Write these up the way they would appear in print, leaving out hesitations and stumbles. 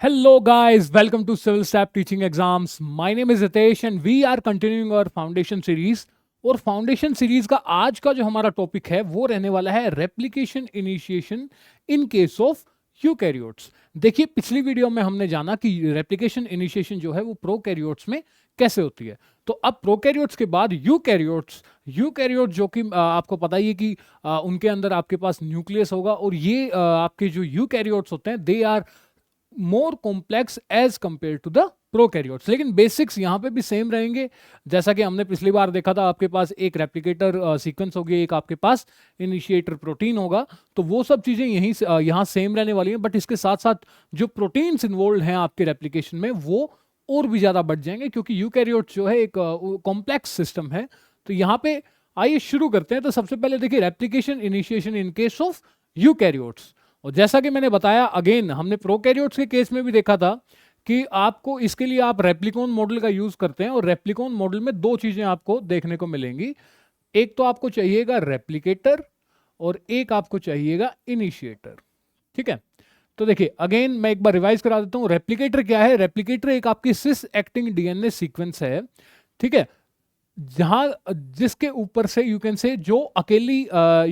Hello, guys. Welcome to Civil Staff Teaching Exams. My name is Hitesh and we are continuing our foundation series. और foundation series का आज का जो हमारा topic है वो रहने वाला है replication initiation in case of eukaryotes. देखिए, पिछली वीडियो में हमने जाना कि रेप्लिकेशन इनिशिएशन जो है वो प्रोकैरियोट्स में कैसे होती है। तो अब प्रोकैरियोट्स के बाद यूकैरियोट्स जो कि आपको पता ही है कि उनके अंदर आपके पास न्यूक्लियस होगा और ये आपके जो यूकैरियोट्स होते हैं they are more complex as compare to the prokaryotes. लेकिन बेसिक्स यहाँ पे भी सेम रहेंगे। जैसा कि हमने पिछली बार देखा था, आपके पास एक रेप्लिकेटर सीक्वेंस होगी, एक आपके पास इनिशिएटर प्रोटीन होगा। तो वो सब चीज़ें यहाँ सेम रहने वाली हैं, बट इसके साथ साथ जो प्रोटीन्स इन्वॉल्व हैं आपके रेप्लिकेशन में वो और भी ज़्यादा बढ़ जाएंगे, क्योंकि यूकैरियोट्स जो है एक कॉम्प्लेक्स सिस्टम है। तो यहाँ पे आइए शुरू करते हैं। तो सबसे पहले देखिए replication initiation in case of eukaryotes. और जैसा कि मैंने बताया, अगेन हमने प्रोकैरियोट्स के केस में भी देखा था कि आपको इसके लिए आप रेप्लिकॉन मॉडल का यूज करते हैं, और रेप्लिकॉन मॉडल में दो चीजें आपको देखने को मिलेंगी। एक तो आपको चाहिएगा रेप्लिकेटर और एक आपको चाहिएगा इनिशिएटर। ठीक है, तो देखिए अगेन मैं एक बार रिवाइज करा देता हूं। रेप्लिकेटर क्या है? रेप्लिकेटर एक आपकी सिस एक्टिंग डीएनए सीक्वेंस है, ठीक है, जहां जिसके ऊपर से यू कैन से जो अकेली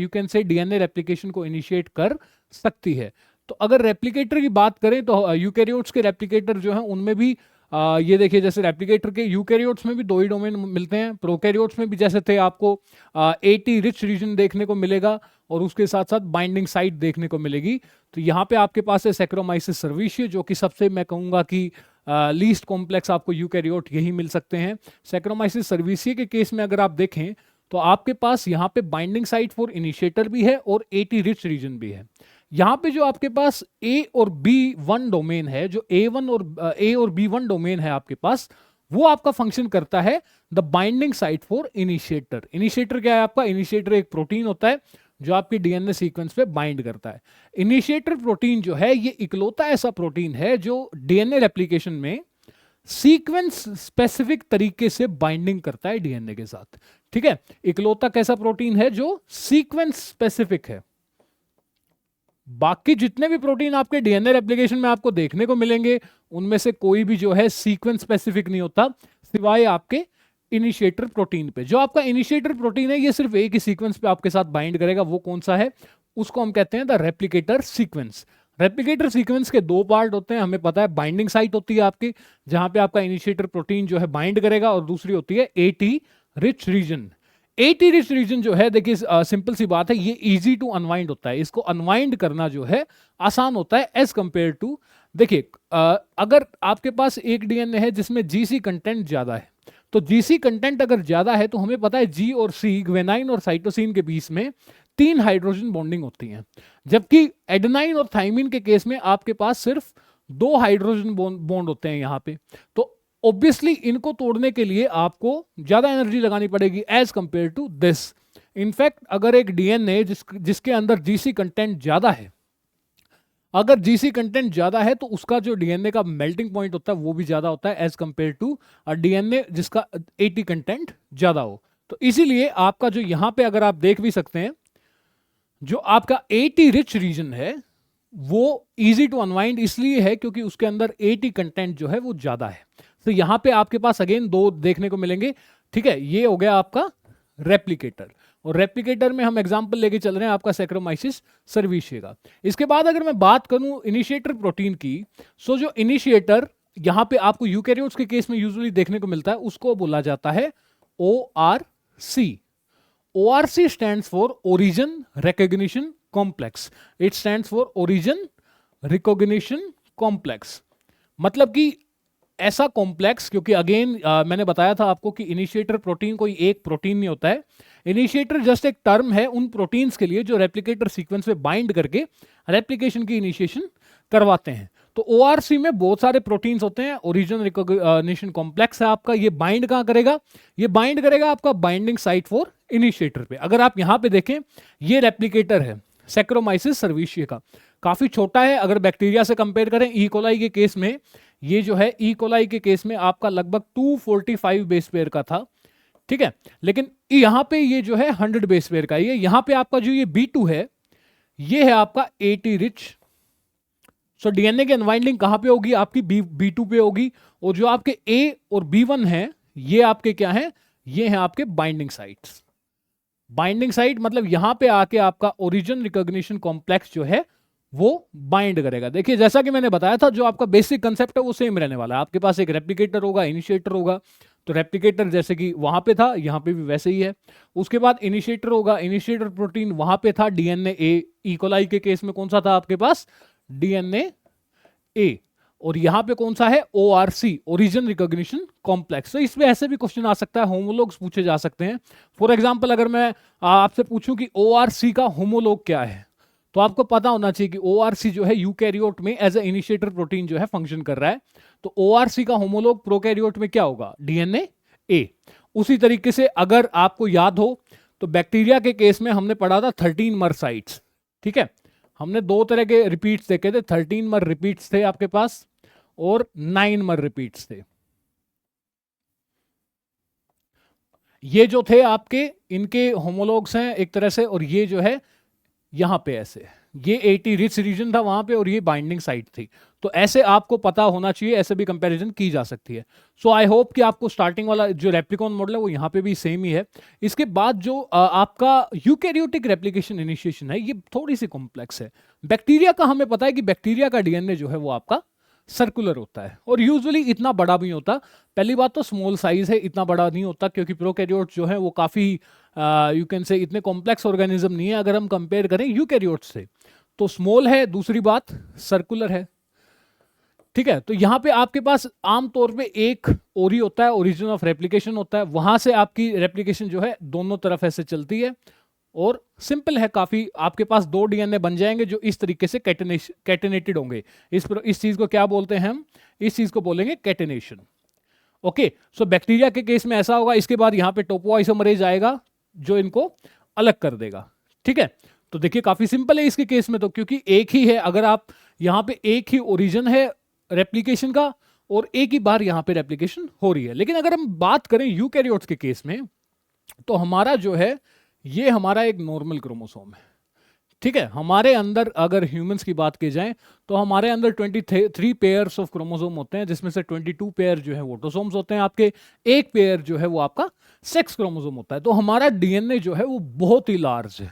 you can say DNA replication को इनिशिएट कर सकती है। तो अगर रेप्लिकेटर की बात करें तो यूकैरियोट्स के रेप्लिकेटर जो हैं उनमें भी ये देखिए, जैसे रेप्लिकेटर के यूकैरियोट्स में भी दो ही डोमेन मिलते हैं। प्रोकैरियोट्स में भी जैसे थे आपको एटी रिच रीजन देखने को मिलेगा और उसके साथ साथ बाइंडिंग साइट देखने को मिलेगी। तो यहाँ पे आपके पास है सैक्रोमाइसिस सर्विशिया, जो कि सबसे मैं कहूँगा कि लीस्ट कॉम्प्लेक्स आपको यूकैरियोट यही मिल सकते हैं। सैक्रोमाइसिस सर्विशिया के केस में अगर आप देखें तो आपके पास यहाँ पे बाइंडिंग साइट फॉर इनिशिएटर भी है और एटी रिच रीजन भी है। यहाँ पे जो आपके पास ए और बी वन डोमेन है, जो ए और बी वन डोमेन है आपके पास, वो आपका फंक्शन करता है the binding site for initiator. Initiator क्या है आपका? इनिशिएटर एक प्रोटीन होता है जो आपकी डीएनए सीक्वेंस पे बाइंड करता है। इनिशिएटर प्रोटीन जो है ये इकलौता ऐसा प्रोटीन है जो डीएनए रेप्लिकेशन में सीक्वेंस स्पेसिफिक तरीके से बाइंडिंग करता है डीएनए के साथ। ठीक है, इकलौता कैसा प्रोटीन है जो सीक्वेंस स्पेसिफिक है। बाकी जितने भी प्रोटीन आपके डीएनए रेप्लिकेशन में आपको देखने को मिलेंगे उनमें से कोई भी जो है सीक्वेंस स्पेसिफिक नहीं होता, सिवाय आपके इनिशिएटर प्रोटीन पे। जो आपका इनिशिएटर प्रोटीन है ये सिर्फ एक ही सीक्वेंस पे आपके साथ बाइंड करेगा। वो कौन सा है? उसको हम कहते हैं the replicator sequence. Replicator sequence के दो पार्ट होते हैं, हमें पता है। बाइंडिंग साइट होती है आपकी, जहां पे आपका इनिशिएटर प्रोटीन जो है बाइंड करेगा, और दूसरी होती है eighty rich region. Eighty rich region जो है, देखिए सिंपल सी बात है, ये इजी टू अनवाइंड होता है। इसको अनवाइंड करना जो है आसान होता है एज कंपेयर टू, देखिए अगर आपके पास एक डीएनए है जिसमें जीसी कंटेंट ज्यादा है, तो जीसी कंटेंट अगर ज्यादा है तो हमें पता है जी और सी, ग्वेनाइन और साइटोसिन के बीच में 3 हाइड्रोजन बॉन्डिंग होती है, जबकि एडेनाइन और थाइमिन के केस में आपके पास सिर्फ 2 हाइड्रोजन बॉन्ड होते हैं यहाँ पे। तो ऑब्वियसली इनको तोड़ने के लिए आपको ज्यादा एनर्जी लगानी पड़ेगी as compare to this. In fact अगर एक डीएनए जिसके अंदर जीसी कंटेंट ज्यादा है, अगर जीसी कंटेंट ज्यादा है तो उसका जो डीएनए का मेल्टिंग पॉइंट होता है वो भी ज्यादा होता है एज कंपेयर टू डीएनए जिसका एटी कंटेंट ज्यादा हो। तो इसीलिए आपका जो यहां पे अगर आप देख भी सकते हैं, जो आपका एटी रिच रीजन है वो इजी टू अनवाइंड इसलिए है क्योंकि उसके अंदर एटी कंटेंट जो है वो ज्यादा है। तो यहां पे आपके पास अगेन दो देखने को मिलेंगे। ठीक है, ये हो गया आपका रेप्लिकेटर, और रेप्लिकेटर में हम एग्जांपल लेके चल रहे हैं आपका सैक्रोमाइसिस सर्विशिया का। इसके बाद अगर मैं बात करूं इनिशिएटर प्रोटीन की, सो जो इनिशिएटर यहां पे आपको यूकैरियोट्स के केस में यूजुअली देखने को मिलता है उसको बोला जाता है ORC। ORC stands for origin recognition complex. It stands for origin recognition complex. मतलब कि ऐसा कॉम्प्लेक्स, क्योंकि अगेन मैंने बताया था आपको कि इनिशिएटर प्रोटीन कोई एक प्रोटीन नहीं होता है। इनिशिएटर जस्ट एक टर्म है उन प्रोटीन्स के लिए जो रेप्लिकेटर सीक्वेंस में बाइंड करके रेप्लिकेशन की इनिशिएशन करवाते हैं। तो ओआरसी में बहुत सारे प्रोटीन्स होते हैं। ओरिजिन रिकॉग्निशन कॉम्प्लेक्स है आपका, ये बाइंड कहां करेगा? ये बाइंड करेगा आपका बाइंडिंग साइट फॉर इनिशिएटर पे। अगर आप यहां पे देखें, ये रेप्लिकेटर है सैक्रोमाइसिस सर्विशिया का, काफी छोटा है अगर बैक्टीरिया से कंपेयर करें। ई कोलाई के केस में ये जो है, ई कोलाई के केस में आपका लगभग 245 बेस पेयर का था। ठीक है, लेकिन यहां पे ये जो है 100 बेस पेयर का। ये यहां पे आपका जो ये B2 है, ये है आपका 80 रिच सो डीएनए की अनवाइंडिंग कहां पे होगी? आपकी B2 पे होगी, और जो आपके A और B1 है ये आपके क्या है? ये हैं आपके बाइंडिंग साइट्स। बाइंडिंग साइट मतलब यहां पे आके आपका ओरिजिन रिकॉग्निशन कॉम्प्लेक्स जो है वो बाइंड करेगा। देखिए जैसा कि मैंने बताया था, जो आपका बेसिक कंसेप्ट है वो सेम रहने वाला है। आपके पास एक रेप्लिकेटर होगा, इनिशिएटर होगा। तो रेप्लिकेटर जैसे कि वहां पे था, यहां पे भी वैसे ही है। उसके बाद इनिशिएटर होगा, इनिशिएटर प्रोटीन वहां पे था, डीएनए ए। इकोलाई के केस में कौन सा था आपके पास? डीएनए ए। और यहां पे कौन सा है? ORC, origin recognition complex. तो इसमें ऐसे भी क्वेश्चन आ सकता है, होमोलॉग्स पूछे जा सकते हैं। फॉर एग्जांपल अगर मैं आपसे पूछूं कि ओआरसी का होमोलॉग क्या है, तो आपको पता होना चाहिए कि ओआरसी जो है यूकैरियोट में एज ए इनिशिएटर प्रोटीन जो है फंक्शन कर रहा है। तो ओआरसी का होमोलॉग प्रोकैरियोट में क्या होगा? डीएनए ए। उसी तरीके से अगर आपको याद हो तो बैक्टीरिया के केस में हमने पढ़ा था 13 मर साइट्स। ठीक है, हमने दो तरह के रिपीट्स देखे थे। 13 मर रिपीट्स थे आपके पास और 9 मर रिपीट्स थे। ये जो थे आपके, इनके होमोलॉग्स हैं एक तरह से, और ये जो है यहां पे ऐसे, ये 80 रिच रीजन था वहां पे, और ये बाइंडिंग साइट थी। तो ऐसे आपको पता होना चाहिए, ऐसे भी कंपैरिजन की जा सकती है। सो आई होप कि आपको स्टार्टिंग वाला जो रेप्लिकॉन मॉडल है वो यहाँ पे भी सेम ही है। इसके बाद जो आपका यूकैरियोटिक रेप्लिकेशन इनिशिएशन है, ये थोड़ी सी कॉम्प्लेक्स है। बैक्टीरिया का हमें पता है कि बैक्टीरिया का डीएनए जो है वो आपका सर्कुलर होता है, और यूजुअली इतना बड़ा भी नहीं होता। पहली बात तो स्मॉल साइज है, इतना बड़ा नहीं होता, क्योंकि प्रोकैरियोट जो है वो काफी यू कैन से इतने कॉम्प्लेक्स ऑर्गेनिज्म नहीं है अगर हम कंपेयर करें यूकैरियोट से। तो स्मॉल है, दूसरी बात सर्कुलर है। ठीक है, तो यहां पे आपके पास आमतौर पे एक ओरी होता है, ओरिजिन ऑफ रेप्लिकेशन होता है, वहां से आपकी रेप्लिकेशन जो है दोनों तरफ ऐसे चलती है, और सिंपल है काफी। आपके पास दो डीएनए बन जाएंगे जो इस तरीके से कैटेनेटेड होंगे। इस चीज को क्या बोलते हैं हम? इस चीज को बोलेंगे कैटेनेशन। ओके, सो बैक्टीरिया के केस में ऐसा होगा। इसके बाद यहां पे टोपोआइसोमरेज आएगा जो इनको अलग कर देगा। ठीक है, तो देखिए काफी सिंपल है इसके केस में तो, क्योंकि एक ही है। अगर आप यहां पे एक ही ओरिजिन है रेप्लिकेशन का, और एक ही बार यहां पे रेप्लिकेशन हो रही है। लेकिन अगर हम बात करें यूकैरियोट्स के केस में, तो हमारा जो है ये हमारा एक नॉर्मल क्रोमोसोम है। ठीक है, हमारे अंदर अगर ह्यूमंस की बात की जाए तो हमारे अंदर 23 पेयर्स ऑफ क्रोमोसोम होते हैं, जिसमें से 22 पेयर जो है वो ऑटोसोम्स होते हैं आपके। एक पेयर जो है वो आपका सेक्स क्रोमोसोम होता है। तो हमारा डीएनए जो है वो बहुत ही लार्ज है,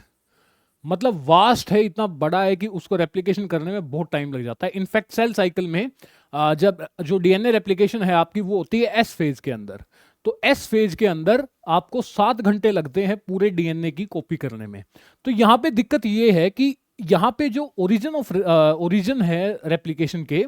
मतलब वास्ट है, इतना बड़ा है कि उसको रेप्लिकेशन करने में बहुत टाइम लग जाता है। इनफैक्ट सेल साइकिल में जब जो डीएनए रेप्लिकेशन है आपकी वो होती है एस फेज के अंदर। तो एस फेज के अंदर आपको 7 घंटे लगते हैं पूरे डीएनए की कॉपी करने में। तो यहां पे दिक्कत ये है कि यहां पे जो ओरिजिन है रेप्लिकेशन के,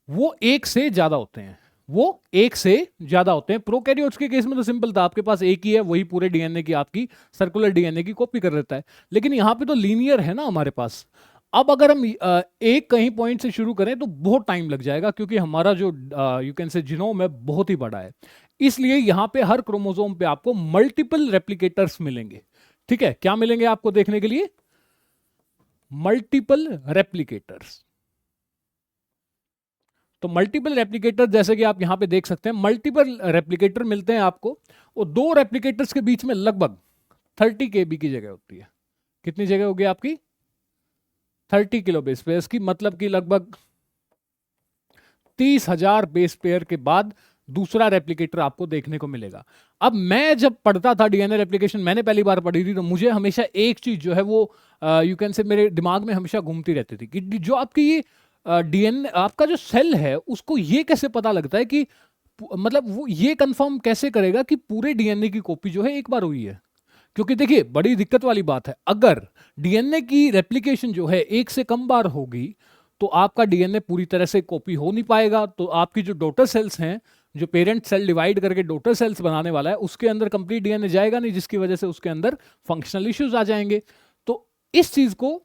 वो एक से ज्यादा होते हैं। वो एक से ज्यादा होते हैं। प्रोकैरियोट्स के केस में तो सिंपल था, आपके पास एक ही है, वही पूरे डीएनए की आपकी सर्कुलर डीएनए की कॉपी कर देता है। लेकिन यहां पे तो लीनियर है ना हमारे पास। अब अगर हम एक कहीं पॉइंट से शुरू करें तो बहुत टाइम लग जाएगा, क्योंकि हमारा जो यू कैन से जीनोम है बहुत ही बड़ा है। इसलिए यहां पे हर क्रोमोसोम पे आपको मल्टीपल रेप्लिकेटर्स मिलेंगे। ठीक है, क्या मिलेंगे आपको देखने के लिए? मल्टीपल रेप्लिकेटर्स। तो मल्टीपल रेप्लिकेटर जैसे कि आप यहां पे देख सकते हैं, मल्टीपल रेप्लिकेटर मिलते हैं आपको, और दो रेप्लिकेटर्स के बीच में लगभग 30 केबी की जगह होती है। कितनी जगह होगी आपकी? 30 किलो बेस पेयर की, मतलब कि लगभग 30,000 बेस पेयर के बाद दूसरा रेप्लिकेटर आपको देखने को मिलेगा। अब मैं जब पढ़ता था डीएनए रेप्लिकेशन, मैंने पहली बार पढ़ी थी, तो मुझे हमेशा एक चीज जो है वो यू कैन से मेरे दिमाग में हमेशा घूमती रहती थी कि जो आपकी ये डीएनए आपका जो सेल है उसको ये कैसे पता लगता है कि, मतलब वो ये कंफर्म कैसे करेगा कि पूरे डीएनए की कॉपी जो है एक बार हुई है? क्योंकि देखिए बड़ी दिक्कत वाली बात है, अगर डीएनए की रेप्लिकेशन जो है एक से कम बार होगी तो आपका डीएनए पूरी तरह से कॉपी हो नहीं पाएगा। तो आपकी जो डॉटर सेल्स हैं, जो पेरेंट सेल डिवाइड करके डॉटर सेल्स बनाने वाला है, उसके अंदर कंप्लीट डीएनए जाएगा नहीं, जिसकी वजह से उसके अंदर फंक्शनल इश्यूज आ जाएंगे। तो इस चीज को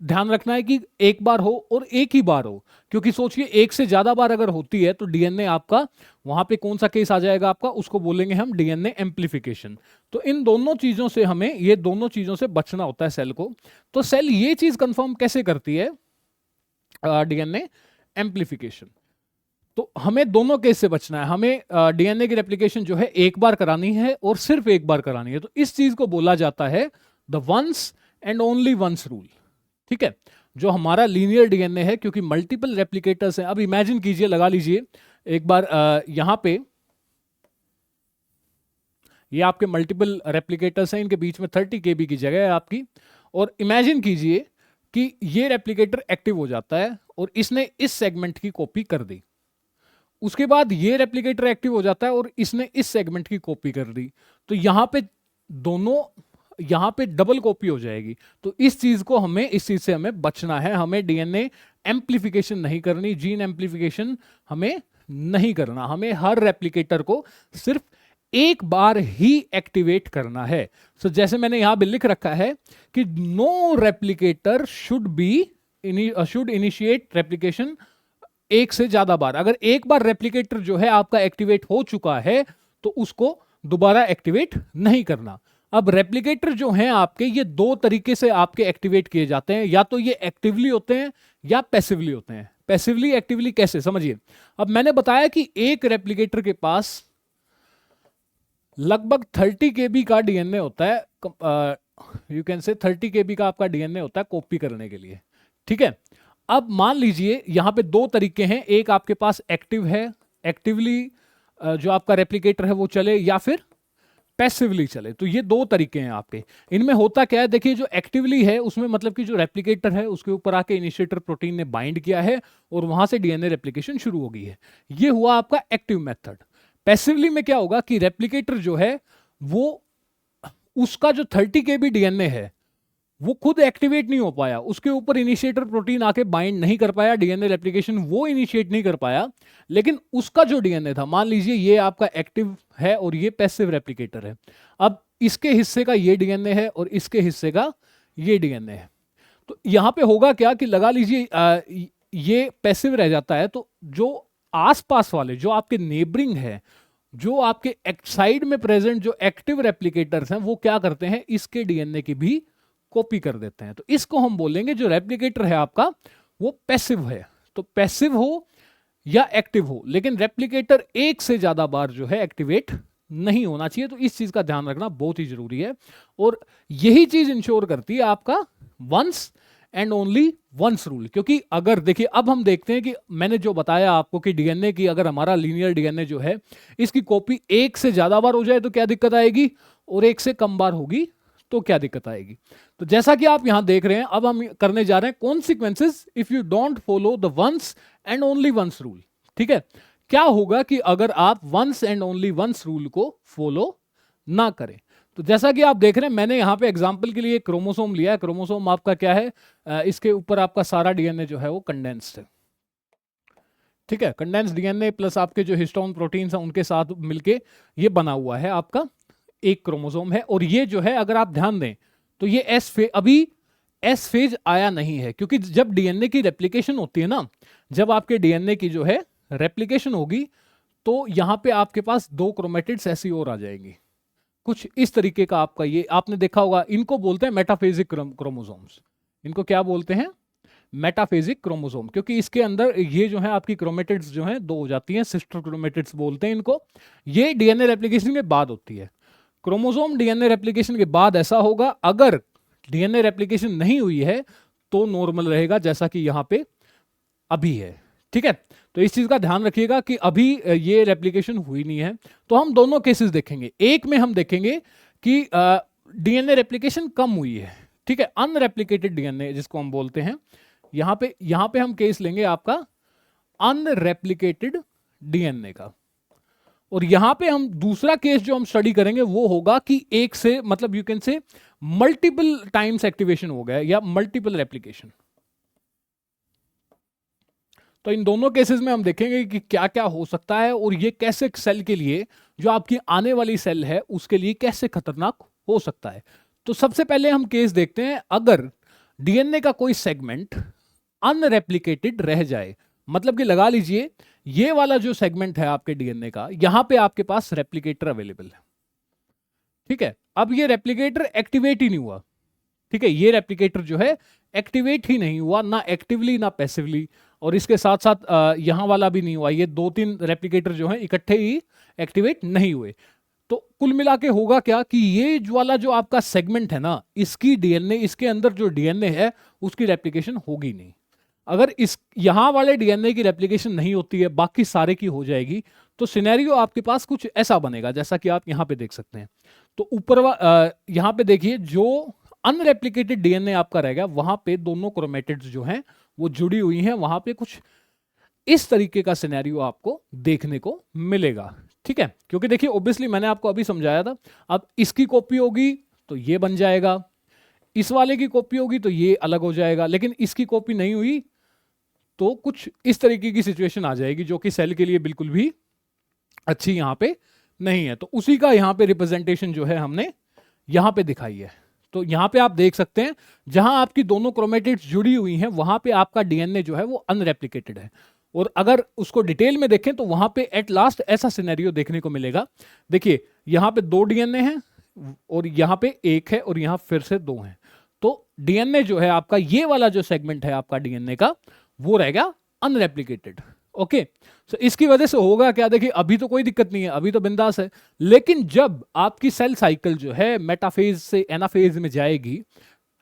ध्यान रखना है कि एक बार हो और एक ही बार हो, क्योंकि सोचिए एक से ज्यादा बार अगर होती है तो डीएनए आपका वहां पे कौन सा केस आ जाएगा आपका? उसको बोलेंगे हम डीएनए एम्प्लीफिकेशन। तो इन दोनों चीजों से हमें, ये दोनों चीजों से बचना होता है सेल को। तो सेल ये चीज कंफर्म कैसे करती है? DNA amplification. तो हमें दोनों केस से बचना है। हमें डीएनए की रेप्लिकेशन जो है एक बार करानी है और सिर्फ एक बार करानी है। तो इस चीज को बोला जाता है the once and only once rule. ठीक है, जो हमारा लीनियर डीएनए है, क्योंकि मल्टीपल रेप्लिकेटर्स हैं। अब इमेजिन कीजिए, लगा लीजिए एक बार यहां पे ये आपके मल्टीपल रेप्लिकेटर्स हैं, इनके बीच में 30 केबी की जगह है आपकी, और इमेजिन कीजिए कि ये रेप्लिकेटर एक्टिव हो जाता है और इसने इस सेगमेंट की कॉपी कर दी। उसके बाद ये रेप्लिकेटर एक्टिव हो जाता है और इसने इस सेगमेंट की कॉपी कर दी। तो यहां पे दोनों, यहां पे डबल कॉपी हो जाएगी। तो इस चीज को हमें, इस चीज से हमें बचना है। हमें डीएनए एम्प्लीफिकेशन नहीं करनी, जीन एम्प्लीफिकेशन हमें नहीं करना। हमें हर रेप्लिकेटर को सिर्फ एक बार ही एक्टिवेट करना है। सो जैसे मैंने यहां पे लिख रखा है कि no replicator should initiate replication एक से ज्यादा बार। अगर एक बार रेप्लिकेटर जो है आपका एक्टिवेट हो चुका है तो उसको दोबारा एक्टिवेट नहीं करना। अब रेप्लिकेटर जो हैं आपके, ये दो तरीके से आपके एक्टिवेट किए जाते हैं, या तो ये एक्टिवली होते हैं या पैसिवली होते हैं। पैसिवली एक्टिवली कैसे, समझिए। अब मैंने बताया कि एक रेप्लिकेटर के पास लगभग 30 केबी का डीएनए होता है, यू कैन से 30 केबी का आपका डीएनए होता है कॉपी करने के लिए, ठीक है। अब मान लीजिए यहां पे दो तरीके हैं, एक आपके पास एक्टिव है, एक्टिवली जो आपका रेप्लिकेटर है वो चले, या फिर पैसिवली चले। तो ये दो तरीके हैं आपके। इनमें होता क्या है, देखिए जो एक्टिवली है उसमें मतलब कि जो रेप्लिकेटर है उसके ऊपर आके इनिशिएटर प्रोटीन ने बाइंड किया है और वहां से डीएनए रेप्लिकेशन शुरू हो गई है। ये हुआ आपका एक्टिव मेथड। पैसिवली में क्या होगा कि रेप्लिकेटर जो है वो, उसका जो 30 केबी डीएनए है वो खुद एक्टिवेट नहीं हो पाया, उसके ऊपर इनिशिएटर प्रोटीन आके बाइंड नहीं कर पाया, डीएनए रेप्लिकेशन वो इनिशिएट नहीं कर पाया। लेकिन उसका जो डीएनए था, मान लीजिए ये आपका एक्टिव है और ये पैसिव रेप्लिकेटर है। अब इसके हिस्से का ये डीएनए है और इसके हिस्से का ये डीएनए है। तो यहां पे होगा क्या कि लगा लीजिए ये पैसिव रह जाता है, तो जो आसपास वाले, जो आपके नेबरिंग है, जो आपके साइड में प्रेजेंट जो एक्टिव रेप्लिकेटर्स हैं, वो क्या करते हैं, इसके डीएनए की भी कॉपी कर देते हैं। तो इसको हम बोलेंगे जो रेप्लिकेटर है आपका वो पैसिव है। तो पैसिव हो या एक्टिव हो, लेकिन रेप्लिकेटर एक से ज्यादा बार जो है एक्टिवेट नहीं होना चाहिए। तो इस चीज का ध्यान रखना बहुत ही जरूरी है, और यही चीज इंश्योर करती है आपका once and only once rule. क्योंकि अगर देखिए, अब हम देखते हैं कि मैंने जो बताया आपको कि डीएनए की, अगर हमारा लीनियर डीएनए जो है इसकी कॉपी एक से ज्यादा बार हो जाए तो क्या दिक्कत आएगी, और एक से कम बार होगी तो क्या दिक्कत आएगी। तो जैसा कि आप यहां देख रहे हैं, अब हम करने जा रहे हैं consequences if you don't follow the once and only once rule. ठीक है, क्या होगा कि अगर आप once and only once rule को फॉलो ना करें। तो जैसा कि आप देख रहे हैं, मैंने यहां पे एग्जांपल के लिए क्रोमोसोम लिया है। क्रोमोसोम आपका क्या है, इसके ऊपर आपका सारा डीएनए जो है वो कंडेंस्ड है। ठीक है, कंडेंस्ड डीएनए प्लस आपके जो हिस्टोन प्रोटीन्स हैं उनके साथ मिलके ये बना हुआ है आपका एक क्रोमोसोम है। और ये जो है, अगर आप ध्यान दें तो ये एस फेज, अभी एस फेज आया नहीं है, क्योंकि जब डीएनए की रेप्लिकेशन होती है ना, जब आपके डीएनए की जो है रेप्लिकेशन होगी तो यहां पे आपके पास दो क्रोमेटिड्स ऐसी और आ जाएंगी, कुछ इस तरीके का। आपका ये आपने देखा होगा, इनको बोलते हैं मेटाफेजिक क्रोमोसोम्स। इनको क्या बोलते हैं, मेटाफेजिक क्रोमोसोम, क्योंकि इसके अंदर ये जो है आपकी क्रोमेटिड्स जो है दो हो जाती हैं, सिस्टर क्रोमेटिड्स बोलते हैं इनको। ये डीएनए रेप्लिकेशन के बाद होती है। क्रोमोसोम डीएनए रेप्लिकेशन के बाद ऐसा होगा, अगर डीएनए रेप्लिकेशन नहीं हुई है तो नॉर्मल रहेगा, जैसा कि यहां पे अभी है। ठीक है, तो इस चीज का ध्यान रखिएगा कि अभी ये रेप्लिकेशन हुई नहीं है। तो हम दोनों केसेस देखेंगे। एक में हम देखेंगे कि डीएनए रेप्लिकेशन कम हुई है, ठीक है, अनरेप्लिकेटेड डीएनए जिसको हम बोलते हैं। यहां पे हम केस लेंगे आपका अनरेप्लिकेटेड डीएनए का। और यहां पे हम दूसरा केस जो हम स्टडी करेंगे वो होगा कि एक से, मतलब you can say multiple times activation हो गया या मल्टीपल रेप्लिकेशन। तो इन दोनों केसेस में हम देखेंगे कि क्या क्या हो सकता है और ये कैसे सेल के लिए, जो आपकी आने वाली सेल है उसके लिए कैसे खतरनाक हो सकता है। तो सबसे पहले हम केस देखते हैं, अगर डीएनए का कोई सेगमेंट अनरेप्लिकेटेड रह जाए, मतलब कि लगा लीजिए ये वाला जो सेगमेंट है आपके डीएनए का, यहां पे आपके पास रेप्लिकेटर अवेलेबल है। ठीक है, अब ये रेप्लिकेटर एक्टिवेट ही नहीं हुआ। ठीक है, ये रेप्लिकेटर जो है एक्टिवेट ही नहीं हुआ, ना एक्टिवली ना पैसिवली, और इसके साथ साथ यहां वाला भी नहीं हुआ। ये दो तीन रेप्लिकेटर जो है इकट्ठे ही एक्टिवेट नहीं हुए। तो कुल मिला के होगा क्या कि ये वाला जो आपका सेगमेंट है ना, इसकी डीएनए, इसके अंदर जो डीएनए है उसकी रेप्लिकेशन होगी नहीं। अगर इस यहां वाले डीएनए की रेप्लिकेशन नहीं होती है, बाकी सारे की हो जाएगी, तो सिनेरियो आपके पास कुछ ऐसा बनेगा जैसा कि आप यहां पे देख सकते हैं। तो यहां पे देखिए, जो अनरेप्लिकेटेड डीएनए आपका रहेगा, वहां पे दोनों क्रोमेटिड्स जो हैं वो जुड़ी हुई हैं, वहां पे कुछ इस तरीके का सिनेरियो आपको देखने को मिलेगा। ठीक है, क्योंकि देखिए ऑब्वियसली मैंने आपको अभी समझाया था, अब इसकी कॉपी होगी तो ये बन जाएगा, इस वाले की कॉपी होगी तो ये अलग हो जाएगा, लेकिन इसकी कॉपी नहीं हुई तो कुछ इस तरीके की सिचुएशन आ जाएगी जो कि सेल के लिए बिल्कुल भी अच्छी यहां पे नहीं है। तो उसी का यहां पे रिप्रेजेंटेशन जो है हमने यहां पे दिखाई है। तो यहां पे आप देख सकते हैं, जहां आपकी दोनों क्रोमेटिड्स जुड़ी हुई हैं वहां पे आपका डीएनए जो है वो अनरेप्लिकेटेड है। और अगर उसको डिटेल में देखें तो वहां पे एट लास्ट ऐसा सिनेरियो देखने को मिलेगा। देखिए यहां पे 2 डीएनए हैं और यहां पे 1 है और यहां फिर से 2 हैं। तो डीएनए जो है आपका, ये वाला जो सेगमेंट है आपका डीएनए का, वो रहेगा अनरेप्लिकेटेड। ओके, तो इसकी वजह से होगा क्या, देखिए अभी तो कोई दिक्कत नहीं है, अभी तो बिंदास है, लेकिन जब आपकी सेल साइकिल जो है मेटाफेज से एनाफेज में जाएगी,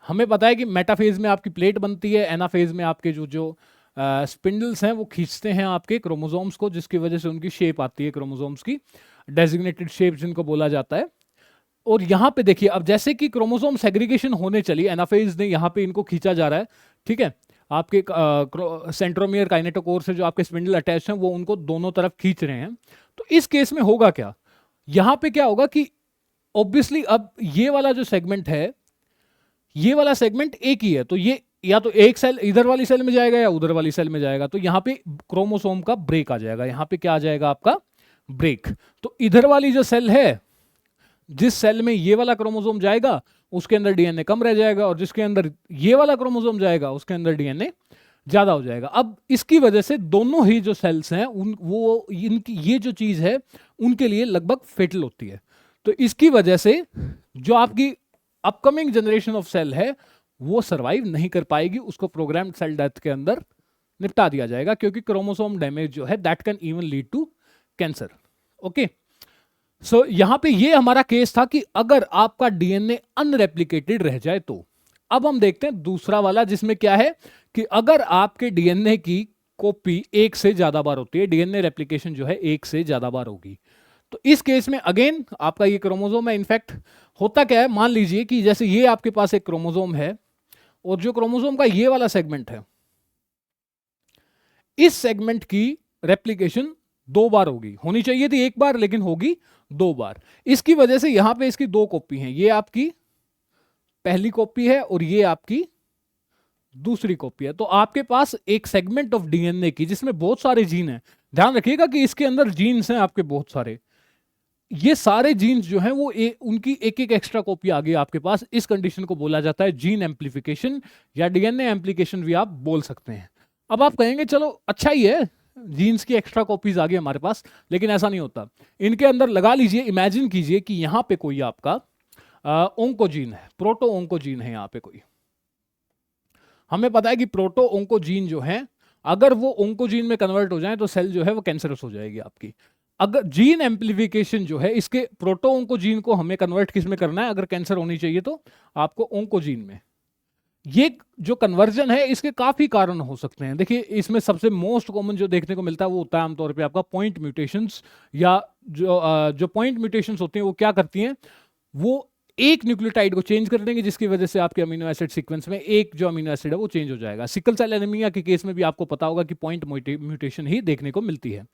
हमें पता है कि मेटाफेज में आपकी प्लेट बनती है, एनाफेज में आपके जो स्पिंडल्स हैं वो खींचते हैं आपके क्रोमोसोम्स को, जिसकी वजह से उनकी शेप आती है क्रोमोसोम्स की, डेजिग्नेटेड शेप जिनको बोला जाता है। और यहां पे देखिए, अब जैसे कि क्रोमोसोम सेग्रीगेशन होने चली, एनाफेज ने यहां पे इनको खींचा जा रहा है, ठीक है, आपके सेंट्रोमियर काइनेटोकोर से जो आपके स्पिंडल अटैच हैं वो उनको दोनों तरफ खींच रहे हैं। तो इस केस में होगा क्या, यहां पे क्या होगा कि ऑब्वियसली अब ये वाला जो सेगमेंट है, ये वाला सेगमेंट एक ही है, तो ये या तो एक सेल इधर वाली सेल में जाएगा या उधर वाली सेल में जाएगा, तो यहां पे क्रोमोसोम का ब्रेक आ जाएगा, यहां पे क्या आ जाएगा आपका ब्रेक। तो इधर वाली जो सेल है, जिस सेल में ये वाला क्रोमोसोम जाएगा उसके अंदर डीएनए कम रह जाएगा, और जिसके अंदर ये वाला क्रोमोसोम जाएगा उसके अंदर डीएनए ज्यादा हो जाएगा। अब इसकी वजह से दोनों ही जो सेल्स हैं इनकी ये जो चीज है उनके लिए लगभग फेटल होती है। तो इसकी वजह से जो आपकी अपकमिंग जनरेशन ऑफ सेल है वो सरवाइव नहीं कर पाएगी, उसको प्रोग्राम्ड सेल डेथ के अंदर निपटा दिया जाएगा, क्योंकि क्रोमोसोम डैमेज जो है that can even lead to cancer. Okay, so यहां पे ये हमारा केस था कि अगर आपका डीएनए अनरेप्लिकेटेड रह जाए तो। अब हम देखते हैं दूसरा वाला, जिसमें क्या है कि अगर आपके डीएनए की कॉपी 1 से ज्यादा बार होती है, डीएनए रेप्लिकेशन जो है 1 से ज्यादा बार होगी, तो इस केस में अगेन आपका ये क्रोमोसोम है। इनफैक्ट होता क्या है, मान लीजिए कि जैसे ये आपके पास एक क्रोमोसोम है और जो क्रोमोसोम का ये वाला सेगमेंट है, इस सेगमेंट की रेप्लिकेशन 2 बार होगी, होनी चाहिए थी 1 बार लेकिन होगी 2 बार। इसकी वजह से यहां पे इसकी 2 कॉपी हैं, ये आपकी पहली कॉपी है और ये आपकी दूसरी कॉपी है। तो आपके पास एक सेगमेंट ऑफ डीएनए की जिसमें बहुत सारे जीन हैं, ध्यान रखिएगा कि इसके अंदर जीन्स हैं आपके बहुत सारे, ये सारे जीन्स जो हैं वो उनकी एक एक एक्स्ट्रा कॉपी आ गई आपके पास। इस कंडीशन को बोला जाता है जीन एम्प्लीफिकेशन या डीएनए एम्प्लीकेशन भी आप बोल सकते हैं। अब आप कहेंगे चलो अच्छा ही है, जीन्स की एक्स्ट्रा कॉपीज आ गई हमारे पास, लेकिन ऐसा नहीं होता। इनके अंदर लगा लीजिए, इमेजिन कीजिए कि यहां पे कोई आपका ओंकोजीन है, प्रोटो ओंकोजीन है यहां पे कोई। हमें पता है कि प्रोटो ओंकोजीन जो है अगर वो ओंकोजीन में कन्वर्ट हो जाए तो सेल जो है वो कैंसरस हो जाएगी आपकी। अगर जीन एम्प्लीफिकेशन जो है, इसके प्रोटो ओंकोजीन को हमें कन्वर्ट किस में करना है, अगर कैंसर होनी चाहिए तो आपको ओंकोजीन में। ये जो कन्वर्जन है इसके काफी कारण हो सकते हैं। देखिए इसमें सबसे मोस्ट कॉमन जो देखने को मिलता है वो होता है आमतौर पे आपका पॉइंट म्यूटेशंस, या जो पॉइंट म्यूटेशंस होती हैं वो क्या करती हैं, वो एक न्यूक्लियोटाइड को चेंज कर देंगे, जिसकी वजह से आपके अमीनो एसिड सीक्वेंस में एक जो अमीनो एसिड है वो चेंज हो जाएगा। सिकल सेल एनीमिया के केस में भी आपको पता होगा कि पॉइंट म्यूटेशन ही देखने को मिलती है।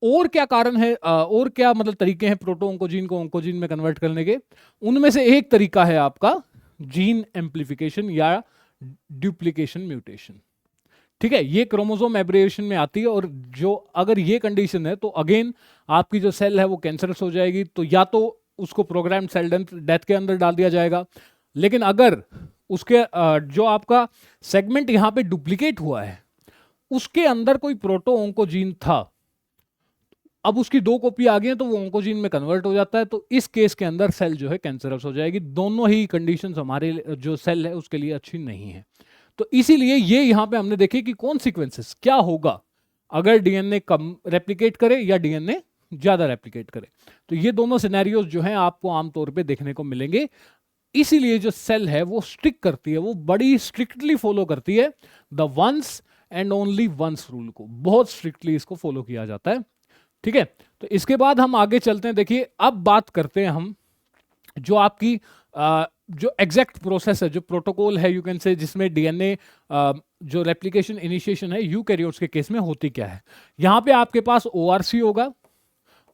और क्या कारण है, और क्या मतलब तरीके हैं प्रोटो ओंकोजीन को ओंकोजीन में कन्वर्ट करने के, उनमें से एक तरीका है आपका जीन एम्प्लीफिकेशन या डुप्लीकेशन म्यूटेशन। ठीक है, ये क्रोमोसोम एब्रिएशन में आती है, और जो अगर ये कंडीशन है तो अगेन आपकी जो सेल है वो कैंसरस हो जाएगी। तो या तो उसको प्रोग्राम्ड सेल डेथ के अंदर डाल दिया जाएगा, लेकिन अगर उसके जो आपका सेगमेंट यहां पे डुप्लीकेट हुआ है उसके अंदर कोई प्रोटो ओंकोजीन था, अब उसकी 2 कॉपी आ गई है तो वो ओंकोजीन में कन्वर्ट हो जाता है, तो इस केस के अंदर सेल जो है कैंसरस हो जाएगी। दोनों ही कंडीशंस हमारे जो सेल है उसके लिए अच्छी नहीं है। तो इसीलिए ये यहां पे हमने देखे कि कौन सीक्वेंसेस क्या होगा अगर डीएनए कम रेप्लिकेट करे या डीएनए ज़्यादा रेप्लिकेट करे। तो ये दोनों सिनेरियोज जो हैं आपको आमतौर पे देखने को मिलेंगे। इसीलिए जो सेल है वो स्टिक करती है, वो बड़ी स्ट्रिक्टली फॉलो करती है the once and only once rule को, बहुत स्ट्रिक्टली इसको फॉलो किया जाता है। ठीक है, तो इसके बाद हम आगे चलते हैं। देखिए अब बात करते हैं हम जो आपकी जो एग्जैक्ट प्रोसेस है, जो प्रोटोकॉल है यू कैन से, जिसमें डीएनए जो रेप्लिकेशन इनिशिएशन है यूकैरियोट्स के केस में होती क्या है। यहां पे आपके पास ओआरसी होगा,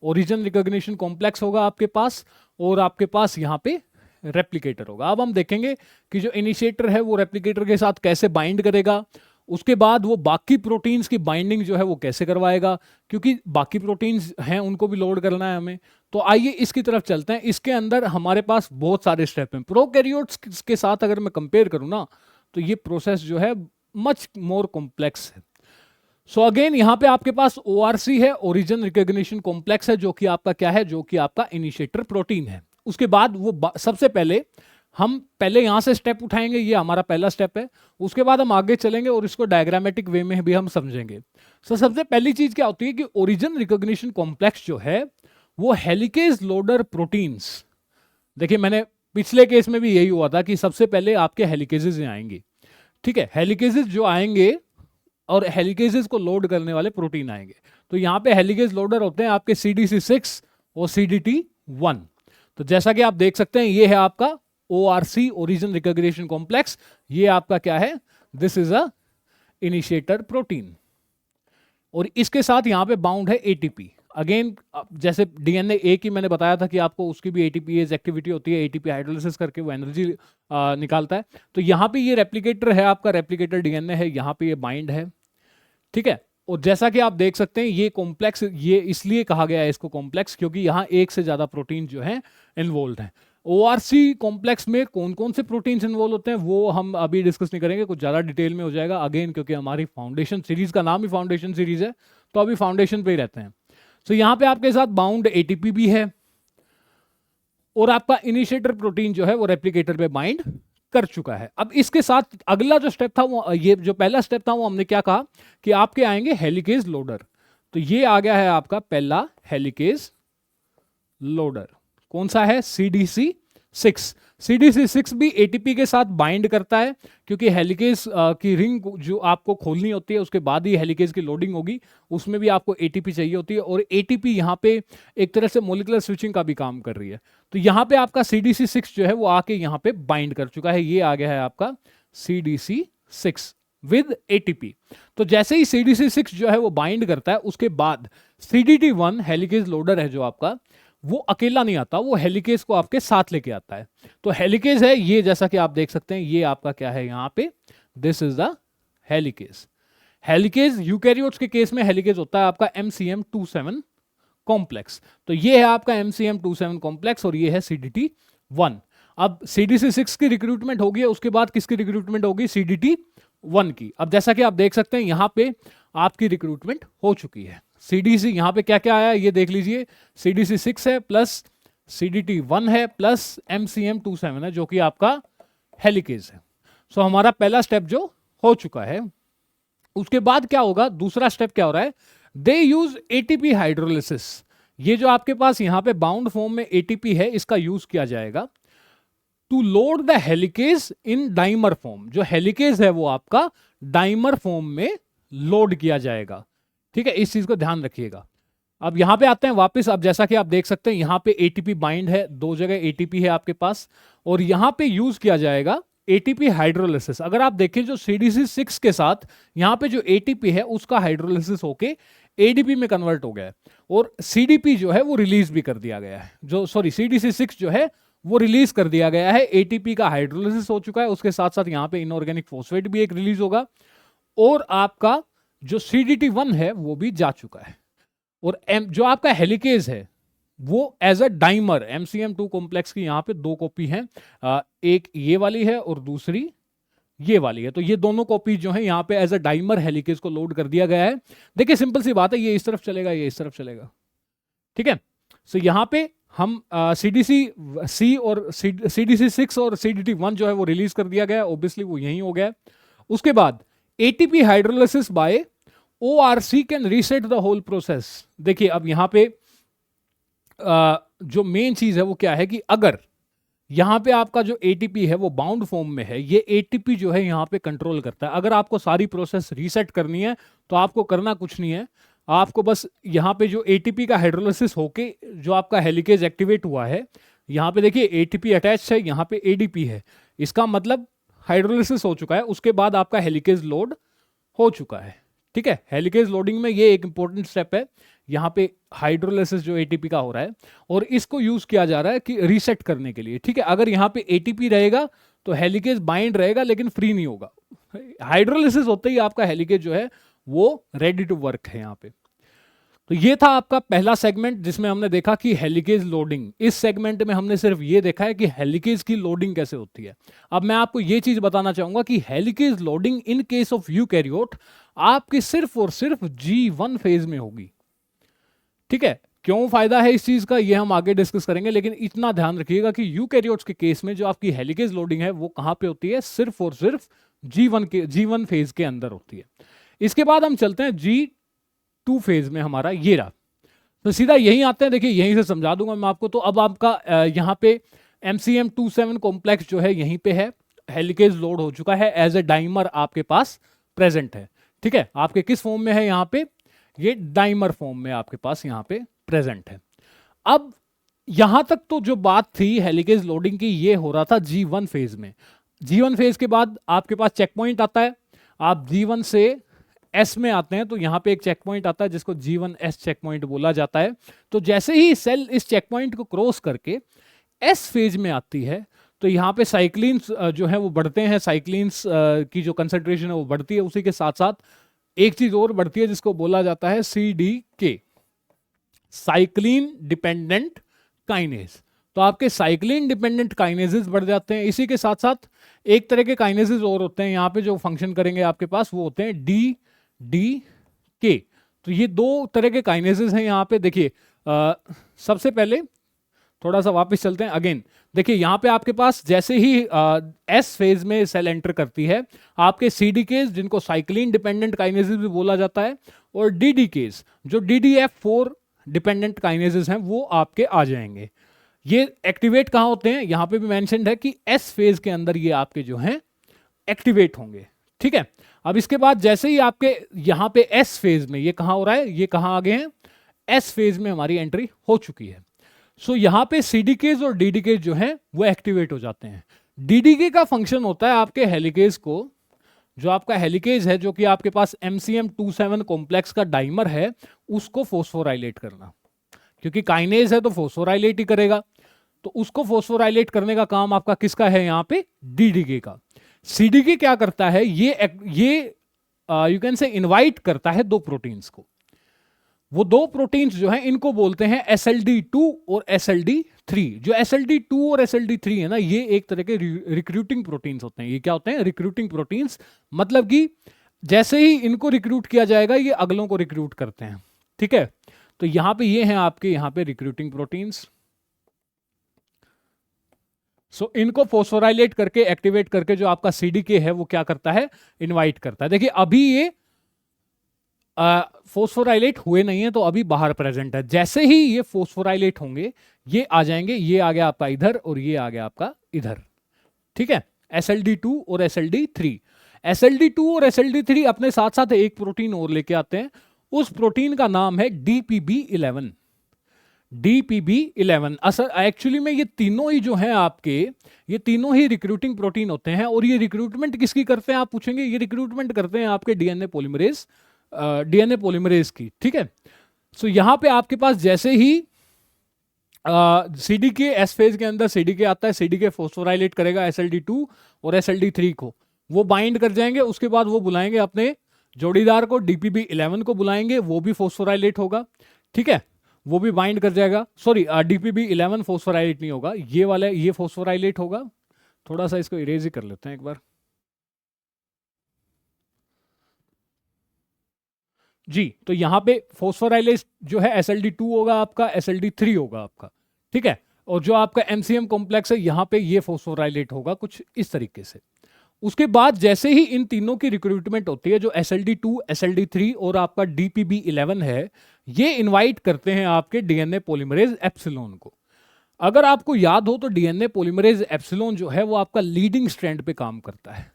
ओरिजिन रिकॉग्निशन कॉम्प्लेक्स होगा आपके पास, और आपके पास यहाँ पे रेप्लिकेटर होगा। अब हम देखेंगे कि जो इनिशिएटर है वो रेप्लिकेटर के साथ कैसे बाइंड करेगा, उसके बाद वो बाकी प्रोटीन्स की बाइंडिंग जो है वो कैसे करवाएगा, क्योंकि बाकी प्रोटीन्स हैं उनको भी लोड करना है हमें। तो आइए इसकी तरफ चलते हैं। इसके अंदर हमारे पास बहुत सारे स्टेप हैं। प्रोकैरियोट्स के साथ अगर मैं कंपेयर करूं ना, तो ये प्रोसेस जो है मच मोर कॉम्प्लेक्स है। सो अगेन यहाँ पे आपके पास ओआरसी है, ओरिजिन रिकॉग्निशन कॉम्प्लेक्स है, जो कि आपका क्या है, जो कि आपका इनिशिएटर प्रोटीन है। उसके बाद वो सबसे पहले हम पहले यहां से स्टेप उठाएंगे, ये हमारा पहला स्टेप है। उसके बाद हम आगे चलेंगे और इसको डायग्रामेटिक वे में भी हम समझेंगे। सबसे पहली चीज क्या होती है कि ओरिजिन रिकॉग्निशन कॉम्प्लेक्स जो है वो हेलिकेज लोडर प्रोटीन्स, देखिए मैंने पिछले केस में भी यही हुआ था कि सबसे पहले आपके हेलिकेजेस आएंगे। ठीक है, हेलिकेजेस जो आएंगे और हेलिकेजेस को लोड करने वाले प्रोटीन आएंगे। तो यहाँ पे हेलिकेज लोडर होते हैं आपके CDC6 और CDT1। तो जैसा कि आप देख सकते हैं ये है आपका ORC, ओरिजिन रिकॉग्निशन कॉम्प्लेक्स। ये आपका क्या है, this is a initiator protein, और इसके साथ यहाँ पे बाउंड है ATP। अगेन जैसे DNA A की मैंने बताया था कि आपको उसकी भी ATPase एक्टिविटी होती है, ATP हाइड्रोलिसिस करके वो एनर्जी निकालता है। तो यहाँ पे ये रेप्लिकेटर है आपका, रेप्लिकेटर DNA है, यहाँ पे ये बाइंड है। ठीक है, और जैसा कि आप देख सकते हैं ये कॉम्प्लेक्स, ये इसलिए कहा गया है इसको कॉम्प्लेक्स क्योंकि यहाँ एक से ज्यादा प्रोटीन जो है इन्वॉल्व हैं। ORC कॉम्प्लेक्स में कौन कौन से प्रोटीन्स इन्वॉल्व होते हैं वो हम अभी डिस्कस नहीं करेंगे, कुछ ज्यादा डिटेल में हो जाएगा अगेन, क्योंकि हमारी फाउंडेशन सीरीज का नाम ही फाउंडेशन सीरीज है, तो अभी फाउंडेशन पे ही रहते हैं। तो यहाँ पे आपके साथ बाउंड ATP भी है, और आपका इनिशिएटर प्रोटीन जो है वो रेप्लिकेटर पे बाइंड कर चुका है। अब इसके साथ अगला जो स्टेप था वो, ये जो पहला स्टेप था वो हमने क्या कहा कि आपके आएंगे हेलिकेज लोडर। तो ये आ गया है आपका पहला हेलिकेज लोडर, कौन सा है, CDC6। CDC6 भी ATP के साथ बाइंड करता है, क्योंकि हेलिकेज की रिंग जो आपको खोलनी होती है उसके बाद ही हेलिकेज की लोडिंग होगी, उसमें भी आपको ATP चाहिए होती है, और ATP यहाँ पे एक तरह से मोलिकुलर स्विचिंग का भी काम कर रही है। तो यहाँ पे आपका CDC6 जो है वो आके यहाँ पे बाइंड कर चुका है, ये आ गया है आपका CDC6 विद ATP। तो जैसे ही CDC6 जो है वो बाइंड करता है, उसके बाद CDT1 हेलिकेज लोडर है जो आपका, वो अकेला नहीं आता, वो हेलिकेज को आपके साथ लेके आता है। तो हेलिकेज है ये, जैसा कि आप देख सकते हैं ये आपका क्या है यहाँ पे, this is the helicase. Helicase eukaryotes के केस में हेलिकेज होता है आपका MCM27 कॉम्प्लेक्स। तो ये है आपका MCM27 कॉम्प्लेक्स और ये है CDT1। अब CDC6 की रिक्रूटमेंट होगी, उसके बाद किसकी रिक्रूटमेंट होगी, CDT1 की। अब जैसा कि आप देख सकते हैं यहाँ पे आपकी रिक्रूटमेंट हो चुकी है। CDC यहाँ पे क्या क्या आया ये देख लीजिए, CDC6 है प्लस CDT1 है प्लस MCM27 है जो कि आपका हेलिकेज है। सो हमारा पहला स्टेप जो हो चुका है। उसके बाद क्या होगा, दूसरा स्टेप क्या हो रहा है, दे यूज ATP हाइड्रोलिसिस। ये जो आपके पास यहाँ पे बाउंड फॉर्म में ATP है, इसका यूज किया जाएगा to load the helicase in dimer form. जो हेलिकेज है वो आपका डाइमर फॉर्म में लोड किया जाएगा। ठीक है, इस चीज को ध्यान रखिएगा। अब यहां पे आते हैं वापस। अब जैसा कि आप देख सकते हैं यहां पे ATP बाइंड है, दो जगह ATP है आपके पास, और यहां पे यूज किया जाएगा ATP हाइड्रोलिसिस। अगर आप देखें जो CDC6 के साथ यहां पे जो ATP है उसका हाइड्रोलिसिस होके ADP में कन्वर्ट हो गया है, और CDP जो है वो रिलीज भी कर दिया गया है, जो सॉरी CDC6 जो है वो रिलीज कर दिया गया है। ATP का हाइड्रोलिसिस हो चुका है, उसके साथ साथ यहाँ पे इनऑर्गेनिक फॉस्फेट भी एक रिलीज होगा, और आपका जो CDT1 है वो भी जा चुका है। और जो आपका हेलिकेज है वो as a dimer, MCM2 complex की यहाँ पे दो कॉपी हैं, एक ये वाली है और दूसरी ये वाली है। तो ये दोनों कॉपी जो है यहाँ पे एज अ डाइमर हेलिकेज को लोड कर दिया गया है। देखिए सिंपल सी बात है, ये इस तरफ चलेगा, ये इस तरफ चलेगा। ठीक है, सो यहाँ पे हम CDC6 और CDT1 जो है वो रिलीज कर दिया गया, ऑब्वियसली वो यही हो गया। उसके बाद ATP hydrolysis by ORC can reset the whole process. देखिए अब यहाँ पे जो मेन चीज है वो क्या है कि अगर यहाँ पे आपका जो एटीपी है वो बाउंड फॉर्म में है, ये एटीपी जो है यहाँ पे कंट्रोल करता है। अगर आपको सारी प्रोसेस रीसेट करनी है तो आपको करना कुछ नहीं है, आपको बस यहाँ पे जो एटीपी का हाइड्रोलिसिस होके जो आपका हेलिकेज एक्टिवेट हुआ है, यहाँ पे देखिए एटीपी अटैच है, यहाँ पे एडीपी है, इसका मतलब हाइड्रोलिसिस हो चुका है, उसके बाद आपका हेलिकेज लोड हो चुका है। ठीक है, हेलिकेज लोडिंग में ये एक इंपॉर्टेंट स्टेप है, यहाँ पे हाइड्रोलिसिस जो एटीपी का हो रहा है और इसको यूज किया जा रहा है कि रीसेट करने के लिए। ठीक है, अगर यहाँ पे एटीपी रहेगा तो हेलिकेज बाइंड रहेगा लेकिन फ्री नहीं होगा। हाइड्रोलिसिस होते ही आपका हेलिकेज जो है वो रेडी टू वर्क है यहाँ पे। तो ये था आपका पहला सेगमेंट जिसमें हमने देखा कि हेलिकेज लोडिंग। इस सेगमेंट में हमने सिर्फ ये देखा है कि हेलिकेज की लोडिंग कैसे होती है। अब मैं आपको ये चीज बताना चाहूंगा कि helicase loading in case of eukaryote आपकी सिर्फ और सिर्फ G1 फेज में होगी। ठीक है, क्यों फायदा है इस चीज का ये हम आगे डिस्कस करेंगे, लेकिन इतना ध्यान रखिएगा कि यूकैरियोट्स के केस में जो आपकी हेलिकेज लोडिंग है वो कहां पे होती है, सिर्फ और सिर्फ G1 फेज के अंदर होती है। इसके बाद हम चलते हैं G2 फेज में, हमारा ये रहा। तो सीधा यहीं आते हैं, देखिए यहीं से समझा दूंगा मैं आपको। तो अब आपका यहाँ पे MCM27 कॉम्प्लेक्स जो है यहीं पे है, हेलिकेज लोड हो चुका है, एज ए डाइमर आपके पास प्रेजेंट है। ठीक है, आपके किस फॉर्म में है यहाँ पे, ये डाइमर फॉर्म में आपके पास यहाँ पे प्रेजेंट है। अब यहां तक तो जो बात थी हेलिकेज लोडिंग की, ये हो रहा था G1 फेज में। G1 फेज के बाद आपके पास चेक पॉइंट आता है, आप G1 से S में आते हैं तो यहां पे एक चेक पॉइंट आता है जिसको G1S चेक पॉइंट बोला जाता है। तो जैसे ही सेल इस चेक पॉइंट को क्रॉस करके S फेज में आती है तो यहाँ पे साइक्लिन्स जो है वो बढ़ते हैं, साइक्लिन्स की जो कंसेंट्रेशन है वो बढ़ती है। उसी के साथ साथ एक चीज और बढ़ती है जिसको बोला जाता है CDK, साइक्लिन डिपेंडेंट काइनेज। तो आपके साइक्लिन डिपेंडेंट काइनेजेस बढ़ जाते हैं। इसी के साथ साथ एक तरह के काइनेजेस और होते हैं यहाँ पे जो फंक्शन करेंगे आपके पास, वो होते हैं DDK। तो ये दो तरह के काइनेजेस हैं यहाँ पे। देखिए सबसे पहले थोड़ा सा वापस चलते हैं अगेन। देखिए यहाँ पे आपके पास जैसे ही एस फेज में सेल एंटर करती है, आपके CDKs जिनको साइक्लिन डिपेंडेंट काइनेजेस भी बोला जाता है, और DDKs जो DDF4 डिपेंडेंट काइनेजेस हैं वो आपके आ जाएंगे। ये एक्टिवेट कहाँ होते हैं, यहाँ पे भी मेंशन्ड है कि एस फेज के अंदर ये आपके जो हैं एक्टिवेट होंगे। ठीक है, अब इसके बाद जैसे ही आपके यहाँ पे एस फेज में, ये कहाँ हो रहा है, ये कहाँ आ गए हैं, एस फेज में हमारी एंट्री हो चुकी है। सो यहाँ पे CDKs और DDKs जो हैं वो एक्टिवेट हो जाते हैं। DDK का फंक्शन होता है आपके हेलिकेज को, जो आपका हेलिकेज है जो कि आपके पास MCM27 कॉम्प्लेक्स का डाइमर है, उसको फोस्फोराइलेट करना। क्योंकि काइनेज है तो फोस्फोराइलेट ही करेगा, तो उसको फोस्फोराइलेट करने का काम आपका किसका है यहाँ पे, DDK का। CDK क्या करता है, ये यू कैन से इनवाइट करता है दो प्रोटीन्स को। वो दो प्रोटीन्स जो हैं इनको बोलते हैं SLD2 और SLD3। जो SLD2 और SLD3 है ना, ये एक तरह के रिक्रूटिंग प्रोटीन्स होते हैं। ये क्या होते हैं, रिक्रूटिंग प्रोटीन्स। मतलब कि जैसे ही इनको रिक्रूट किया जाएगा ये अगलों को रिक्रूट करते हैं। ठीक है, तो यहां पे ये हैं आपके यहाँ पे रिक्रूटिंग प्रोटीन्स। सो इनको फोस्फोराइलेट करके एक्टिवेट करके जो आपका CDK है वो क्या करता है, इनवाइट करता है। देखिए अभी ये फोस्फोराइलेट हुए नहीं है तो अभी बाहर प्रेजेंट है। जैसे ही ये फोस्फोराइलेट होंगे ये आ जाएंगे, ये आ गया आपका इधर और ये आ गया आपका इधर। ठीक है, SLD2 और SLD3। SLD2 और SLD3 अपने साथ साथ एक प्रोटीन और लेके आते हैं, उस प्रोटीन का नाम है DPB11। DPB11 असल एक्चुअली में ये तीनों ही जो हैं आपके, ये तीनों ही रिक्रूटिंग प्रोटीन होते हैं। और ये रिक्रूटमेंट किसकी करते हैं आप पूछेंगे, ये रिक्रूटमेंट करते हैं आपके डीएनए पॉलीमरेज की। ठीक है, सो यहां पे आपके पास जैसे ही CDK एस फेज के अंदर CDK आता है, CDK फोस्फोराइलेट करेगा SLD2 और SLD3 को, वो बाइंड कर जाएंगे। उसके बाद वो बुलाएंगे अपने जोड़ीदार को, DPB11 को बुलाएंगे, वो भी फोस्फोराइलेट होगा। ठीक है, वो भी बाइंड कर जाएगा। सॉरी, DPB11 फोस्फोराइलेट नहीं होगा, ये वाला ये फोस्फोराइलेट होगा। थोड़ा सा इसको इरेज ही कर लेते हैं एक बार जी। तो यहां पे फोस्फोराइलेज जो है SLD2 होगा आपका, SLD3 होगा आपका। ठीक है, और जो आपका MCM कॉम्प्लेक्स है यहां पे ये फोस्फोराइलेट होगा कुछ इस तरीके से। उसके बाद जैसे ही इन तीनों की रिक्रूटमेंट होती है, जो SLD2, SLD3 और आपका DPB11 है, ये इनवाइट करते हैं आपके डीएनए पॉलीमरेज एप्सिलॉन को। अगर आपको याद हो तो डीएनए पॉलीमरेज एप्सिलॉन जो है वो आपका लीडिंग स्ट्रैंड पे काम करता है,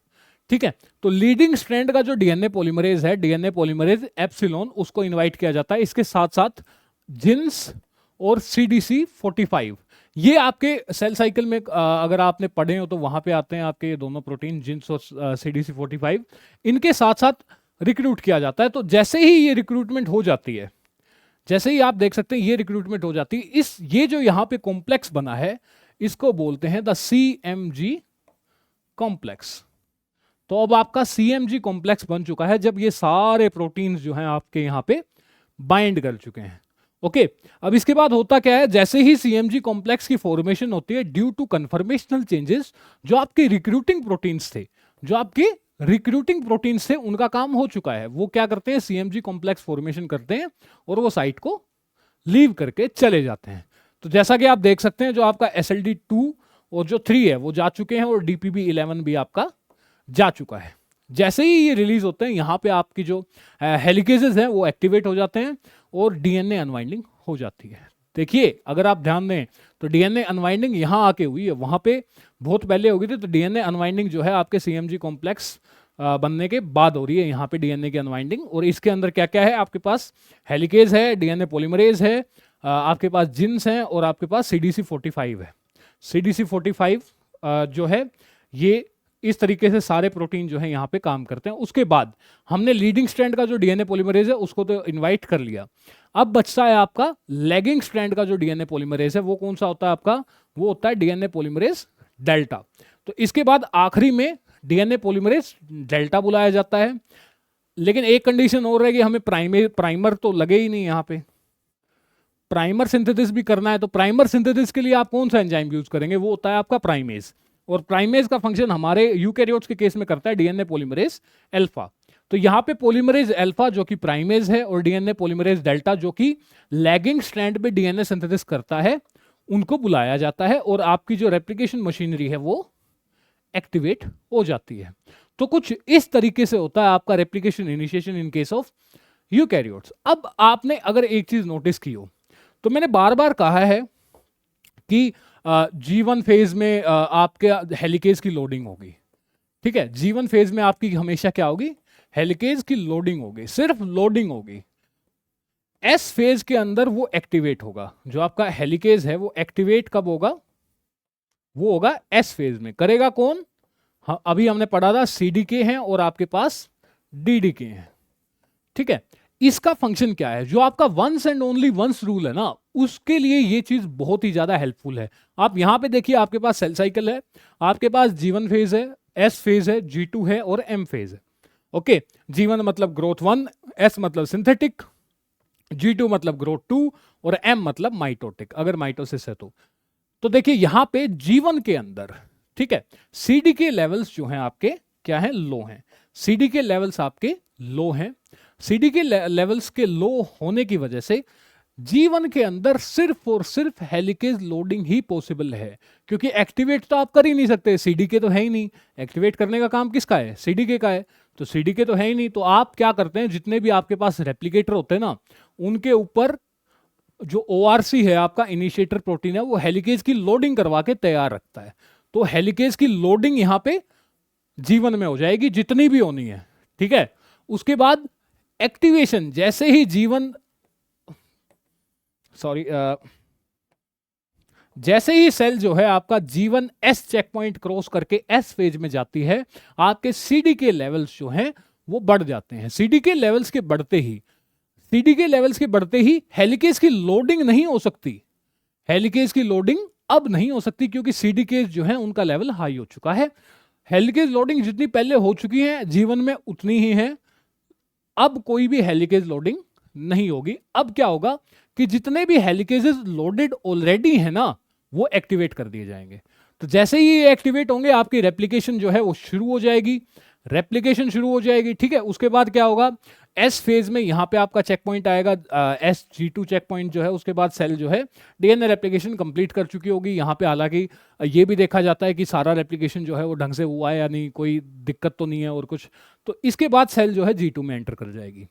ठीक है। तो लीडिंग स्ट्रैंड का जो डीएनए पॉलीमरेज है, डीएनए पॉलीमरेज एप्सिलॉन, उसको इनवाइट किया जाता है। इसके साथ साथ जिन्स और CDC45, ये आपके सेल साइकिल में अगर आपने पढ़े हो तो वहां पे आते हैं आपके ये दोनों प्रोटीन, जिन्स और CDC45, इनके साथ साथ रिक्रूट किया जाता है। तो जैसे ही ये रिक्रूटमेंट हो जाती है, जैसे ही आप देख सकते हैं ये रिक्रूटमेंट हो जाती है, ये जो यहां पे कॉम्प्लेक्स बना है, इसको बोलते हैं द CMG कॉम्प्लेक्स। तो अब आपका CMG कॉम्प्लेक्स बन चुका है जब ये सारे प्रोटीन्स जो हैं आपके यहां पे बाइंड कर चुके हैं। ओके, अब इसके बाद होता क्या है, जैसे ही CMG कॉम्प्लेक्स की फॉर्मेशन होती है ड्यू टू कन्फर्मेशनल चेंजेस, जो आपके रिक्रूटिंग प्रोटीन्स थे, उनका काम हो चुका है, वो क्या करते हैं, CMG कॉम्प्लेक्स फॉर्मेशन करते हैं और वो साइट को लीव करके चले जाते हैं। तो जैसा कि आप देख सकते हैं, जो आपका SLD2 और जो 3 है वो जा चुके हैं और DPB11 भी आपका जा चुका है। जैसे ही ये रिलीज होते हैं, यहाँ पे आपकी जो हेलिकेजेस हैं वो एक्टिवेट हो जाते हैं और डीएनए अनवाइंडिंग हो जाती है। देखिए, अगर आप ध्यान दें तो डीएनए अनवाइंडिंग यहाँ आके हुई है, वहां पे बहुत पहले हो गई थी। तो डीएनए अनवाइंडिंग जो है आपके CMG कॉम्प्लेक्स बनने के बाद हो रही है यहाँ पे डीएनए की अनवाइंडिंग। और इसके अंदर क्या क्या है, आपके पास हेलिकेज है, डीएनए पॉलीमरेज है, आपके पास जिन्स हैं और आपके पास CDC45 है। CDC45 जो है ये इस तरीके से सारे प्रोटीन जो है यहाँ पे काम करते हैं। उसके बाद हमने लीडिंग स्ट्रैंड का जो डीएनए पॉलीमरेज है उसको तो इनवाइट कर लिया। अब बचता है आपका लैगिंग स्ट्रैंड का जो डीएनए पॉलीमरेज है, वो कौन सा होता है आपका, वो होता है डीएनए पॉलीमरेज डेल्टा। तो इसके बाद आखिरी में डीएनए पॉलीमरेज डेल्टा बुलाया जाता है। लेकिन एक कंडीशन और रहेगी, हमें प्राइमर तो लगे ही नहीं, यहाँ पे प्राइमर सिंथेसिस भी करना है। तो प्राइमर सिंथेसिस के लिए आप कौन सा एंजाइम यूज करेंगे, वो होता है आपका प्राइमेज। और प्राइमेज का फंक्शन हमारे यूकैरियोट्स के केस में करता है डीएनए पॉलीमरेज अल्फा। तो यहां पे पॉलीमरेज अल्फा जो कि प्राइमेज है और डीएनए पॉलीमरेज डेल्टा जो कि लैगिंग स्ट्रैंड पे डीएनए सिंथेसिस करता है, उनको बुलाया जाता है और आपकी जो रेप्लिकेशन मशीनरी है वो एक्टिवेट हो जाती है। तो कुछ इस तरीके से होता है आपका replication initiation in case of eukaryotes. अब आपने अगर एक चीज नोटिस की हो, तो मैंने बार बार कहा है कि G1 फेज में आपके हेलिकेज की लोडिंग होगी, ठीक है। G1 फेज में आपकी हमेशा क्या होगी, हेलिकेज की लोडिंग होगी, सिर्फ लोडिंग होगी। S फेज के अंदर वो एक्टिवेट होगा, जो आपका हेलिकेज है वो एक्टिवेट कब होगा, वो होगा S फेज में। करेगा कौन, हाँ अभी हमने पढ़ा था CDK हैं और आपके पास DDK हैं, ठीक है। इसका फंक्शन क्या है, जो आपका once and only once rule है ना, उसके लिए ये चीज बहुत ही ज्यादा हेल्पफुल है। आप यहां पे देखिए, आपके पास सेल साइकिल है, आपके पास G1 फेज है, S फेज है, G2 है और M फेज है। ओके, G1 मतलब ग्रोथ 1, S मतलब सिंथेटिक, G2 मतलब ग्रोथ 2 और M मतलब माइटोटिक, अगर माइटोसिस है तो देखिए यहां पे G1 के अंदर, ठीक है, CDK लेवल्स जो हैं आपके क्या हैं, लो हैं। CDK लेवल्स आपके लो हैं। CDK लेवल्स के लो होने की वजह से G1 के अंदर सिर्फ और सिर्फ हेलिकेज लोडिंग ही पॉसिबल है, क्योंकि एक्टिवेट तो आप कर ही नहीं सकते, CDK तो है ही नहीं। एक्टिवेट करने का काम किसका है, CDK का है। तो CDK तो है ही नहीं, तो आप क्या करते हैं, जितने भी आपके पास रेप्लिकेटर होते हैं ना, उनके ऊपर जो ORC है आपका इनिशिएटर प्रोटीन है, वो हेलिकेज की लोडिंग करवा के तैयार रखता है। तो हेलिकेज की लोडिंग यहां पे G1 में हो जाएगी, जितनी भी होनी है, ठीक है। उसके बाद एक्टिवेशन, जैसे ही जैसे ही सेल जो है आपका G1 S checkpoint cross करके S फेज में जाती है, आपके CDK लेवल्स जो हैं वो बढ़ जाते हैं। CDK लेवल्स के बढ़ते ही हेलिकेज की लोडिंग नहीं हो सकती, हेलिकेज की लोडिंग अब नहीं हो सकती, क्योंकि CDK जो है उनका लेवल हाई हो चुका है। हेलिकेज लोडिंग जितनी पहले हो चुकी है G1 में उतनी ही है, अब कोई भी हेलिकेज लोडिंग नहीं होगी। अब क्या होगा कि जितने भी हेलिकेजेस लोडेड ऑलरेडी है ना, वो एक्टिवेट कर दिए जाएंगे। तो जैसे ही ये एक्टिवेट होंगे, आपकी रेप्लिकेशन जो है वो शुरू हो जाएगी, ठीक है। उसके बाद क्या होगा, एस फेज में यहाँ पे आपका चेक पॉइंट आएगा, SG2 चेक पॉइंट जो है, उसके बाद सेल जो है डीएनए रेप्लिकेशन कंप्लीट कर चुकी होगी। यहाँ पे हालांकि ये भी देखा जाता है कि सारा रेप्लिकेशन जो है वो ढंग से हुआ है या नहीं, कोई दिक्कत तो नहीं है और कुछ, तो इसके बाद सेल जो है G2 में एंटर कर जाएगी।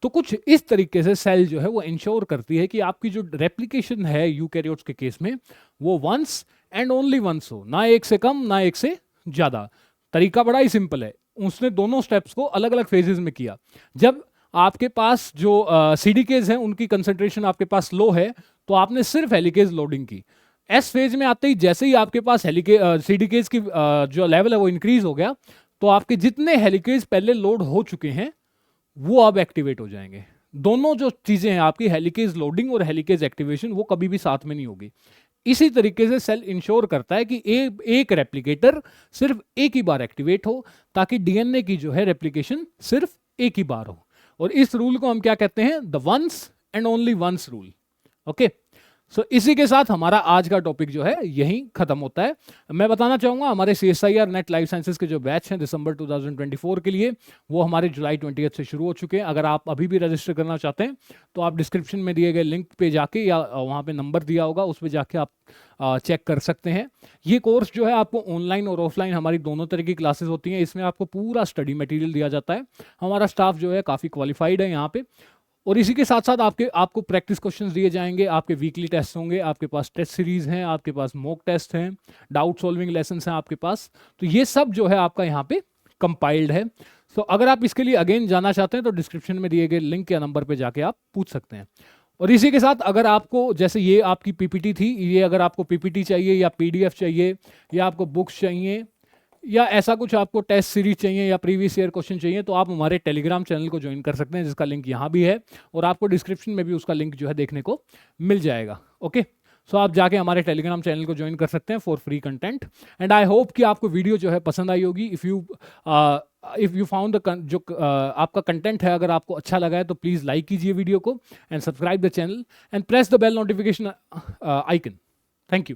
तो कुछ इस तरीके से सेल जो है वो इंश्योर करती है कि आपकी जो रेप्लिकेशन है यूकैरियोट्स के केस में वो वंस एंड ओनली वंस हो, ना एक से कम ना एक से ज्यादा। तरीका बड़ा ही सिंपल है, उसने दोनों स्टेप्स को अलग अलग फेजेस में किया। जब आपके पास जो सीडीकेज हैं उनकी कंसेंट्रेशन आपके पास लो है तो आपने सिर्फ हेलिकेज लोडिंग की। एस फेज में आते ही जैसे ही आपके पास सीडीकेज की जो लेवल है वो इंक्रीज हो गया, तो आपके जितने हेलिकेज पहले लोड हो चुके हैं वो अब एक्टिवेट हो जाएंगे। दोनों जो चीजें हैं आपकी, हेलिकेज लोडिंग और हेलिकेज एक्टिवेशन, वो कभी भी साथ में नहीं होगी। इसी तरीके से सेल इंश्योर करता है कि एक रेप्लिकेटर सिर्फ एक ही बार एक्टिवेट हो, ताकि डीएनए की जो है रेप्लिकेशन सिर्फ एक ही बार हो। और इस रूल को हम क्या कहते हैं? The once and only once rule. Okay, so इसी के साथ हमारा आज का टॉपिक जो है यहीं खत्म होता है। मैं बताना चाहूंगा हमारे CSIR नेट लाइफ साइंसेज के जो बैच हैं दिसंबर 2024 के लिए, वो हमारे जुलाई 20 से शुरू हो चुके हैं। अगर आप अभी भी रजिस्टर करना चाहते हैं तो आप डिस्क्रिप्शन में दिए गए लिंक पे जाके, या वहाँ पे नंबर दिया होगा उस पर जाके आप चेक कर सकते हैं। ये कोर्स जो है आपको ऑनलाइन और ऑफलाइन हमारी दोनों तरह की क्लासेस होती हैं। इसमें आपको पूरा स्टडी मटेरियल दिया जाता है। हमारा स्टाफ जो है काफ़ी क्वालिफाइड है यहाँ पे। और इसी के साथ साथ आपको प्रैक्टिस क्वेश्चंस दिए जाएंगे, आपके वीकली टेस्ट होंगे, आपके पास टेस्ट सीरीज हैं, आपके पास मॉक टेस्ट हैं, डाउट सॉल्विंग लेसन्स हैं आपके पास। तो ये सब जो है आपका यहाँ पे कंपाइल्ड है। तो अगर आप इसके लिए अगेन जाना चाहते हैं तो डिस्क्रिप्शन में दिए गए लिंक या नंबर पे जाके आप पूछ सकते हैं। और इसी के साथ अगर आपको, जैसे ये आपकी पीपीटी थी, ये अगर आपको पीपीटी चाहिए या PDF चाहिए या आपको बुक्स चाहिए या ऐसा कुछ आपको टेस्ट सीरीज चाहिए या प्रीवियस ईयर क्वेश्चन चाहिए, तो आप हमारे टेलीग्राम चैनल को ज्वाइन कर सकते हैं, जिसका लिंक यहाँ भी है और आपको डिस्क्रिप्शन में भी उसका लिंक जो है देखने को मिल जाएगा। ओके, सो आप जाके हमारे टेलीग्राम चैनल को ज्वाइन कर सकते हैं for free content. And I hope कि आपको वीडियो जो है पसंद आई होगी। इफ़ यू फाउंड जो आपका कंटेंट है, अगर आपको अच्छा लगा है तो प्लीज़ लाइक कीजिए वीडियो को and subscribe the channel and press the bell notification icon. Thank you.